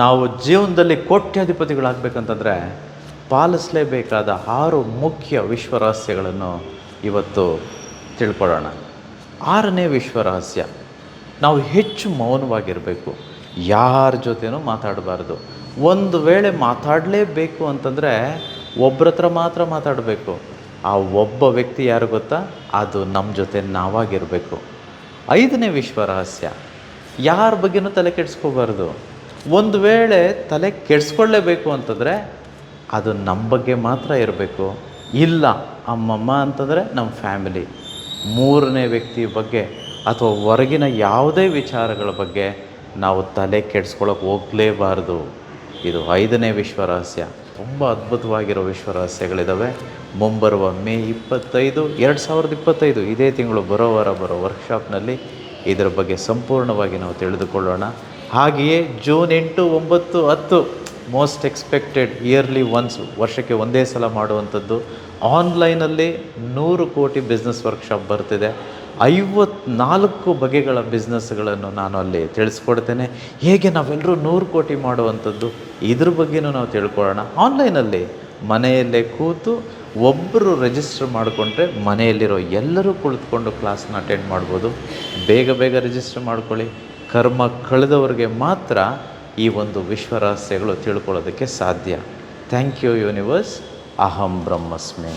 ನಾವು ಜೀವನದಲ್ಲಿ ಕೋಟ್ಯಾಧಿಪತಿಗಳಾಗಬೇಕಂತಂದರೆ ಪಾಲಿಸಲೇಬೇಕಾದ 6 ಮುಖ್ಯ ವಿಶ್ವರಹಸ್ಯಗಳನ್ನು ಇವತ್ತು ತಿಳ್ಕೊಳ್ಳೋಣ. 6ನೇ ವಿಶ್ವರಹಸ್ಯ, ನಾವು ಹೆಚ್ಚು ಮೌನವಾಗಿರಬೇಕು. ಯಾರ ಜೊತೆನೂ ಮಾತಾಡಬಾರ್ದು. ಒಂದು ವೇಳೆ ಮಾತಾಡಲೇಬೇಕು ಅಂತಂದರೆ ಒಬ್ಬರ ಹತ್ರ ಮಾತ್ರ ಮಾತಾಡಬೇಕು. ಆ ಒಬ್ಬ ವ್ಯಕ್ತಿ ಯಾರು ಗೊತ್ತಾ? ಅದು ನಮ್ಮ ಜೊತೆ ನಾವಾಗಿರಬೇಕು. 5ನೇ ವಿಶ್ವರಹಸ್ಯ, ಯಾರ ಬಗ್ಗೆನೂ ತಲೆ ಕೆಡಿಸ್ಕೋಬಾರ್ದು. ಒಂದು ವೇಳೆ ತಲೆ ಕೆಡಿಸ್ಕೊಳ್ಳೇಬೇಕು ಅಂತಂದರೆ ಅದು ನಮ್ಮ ಬಗ್ಗೆ ಮಾತ್ರ ಇರಬೇಕು. ಇಲ್ಲ ಅಮ್ಮಮ್ಮ ಅಂತಂದರೆ ನಮ್ಮ ಫ್ಯಾಮಿಲಿ. 3ನೇ ವ್ಯಕ್ತಿ ಬಗ್ಗೆ ಅಥವಾ ಹೊರಗಿನ ಯಾವುದೇ ವಿಚಾರಗಳ ಬಗ್ಗೆ ನಾವು ತಲೆ ಕೆಡಿಸ್ಕೊಳ್ಳೋಕೆ ಹೋಗಲೇಬಾರ್ದು. ಇದು 5ನೇ ವಿಶ್ವರಹಸ್ಯ. ತುಂಬ ಅದ್ಭುತವಾಗಿರೋ ವಿಶ್ವರಹಸ್ಯಗಳಿದ್ದಾವೆ. ಮುಂಬರುವ ಮೇ 25, 2025 ಇದೇ ತಿಂಗಳು ಬರೋ ವರ್ಕ್ಶಾಪ್ನಲ್ಲಿ ಇದರ ಬಗ್ಗೆ ಸಂಪೂರ್ಣವಾಗಿ ನಾವು ತಿಳಿದುಕೊಳ್ಳೋಣ. ಹಾಗೆಯೇ June 8, 9, 10 most expected yearly once, ವರ್ಷಕ್ಕೆ ಒಂದೇ ಸಲ ಮಾಡುವಂಥದ್ದು ಆನ್ಲೈನಲ್ಲಿ 100 ಕೋಟಿ ಬಿಸ್ನೆಸ್ ವರ್ಕ್ಶಾಪ್ ಬರ್ತಿದೆ. 54 ಬಗೆಗಳ ಬಿಸ್ನೆಸ್ಗಳನ್ನು ನಾನು ಅಲ್ಲಿ ತಿಳಿಸ್ಕೊಡ್ತೇನೆ. ಹೇಗೆ ನಾವೆಲ್ಲರೂ 100 ಕೋಟಿ ಮಾಡುವಂಥದ್ದು, ಇದ್ರ ಬಗ್ಗೆನೂ ನಾವು ತಿಳ್ಕೊಳ್ಳೋಣ. ಆನ್ಲೈನಲ್ಲಿ ಮನೆಯಲ್ಲೇ ಕೂತು ಒಬ್ಬರು ರಿಜಿಸ್ಟರ್ ಮಾಡಿಕೊಂಡ್ರೆ ಮನೆಯಲ್ಲಿರೋ ಎಲ್ಲರೂ ಕುಳಿತುಕೊಂಡು ಕ್ಲಾಸ್ನ ಅಟೆಂಡ್ ಮಾಡ್ಬೋದು. ಬೇಗ ರಿಜಿಸ್ಟರ್ ಮಾಡ್ಕೊಳ್ಳಿ. ಕರ್ಮ ಕಳೆದವ್ರಿಗೆ ಮಾತ್ರ ಈ ಒಂದು ವಿಶ್ವರಹಸ್ಯಗಳು ತಿಳ್ಕೊಳ್ಳೋದಕ್ಕೆ ಸಾಧ್ಯ. Thank you universe. ಅಹಂ ಬ್ರಹ್ಮಸ್ಮಿ.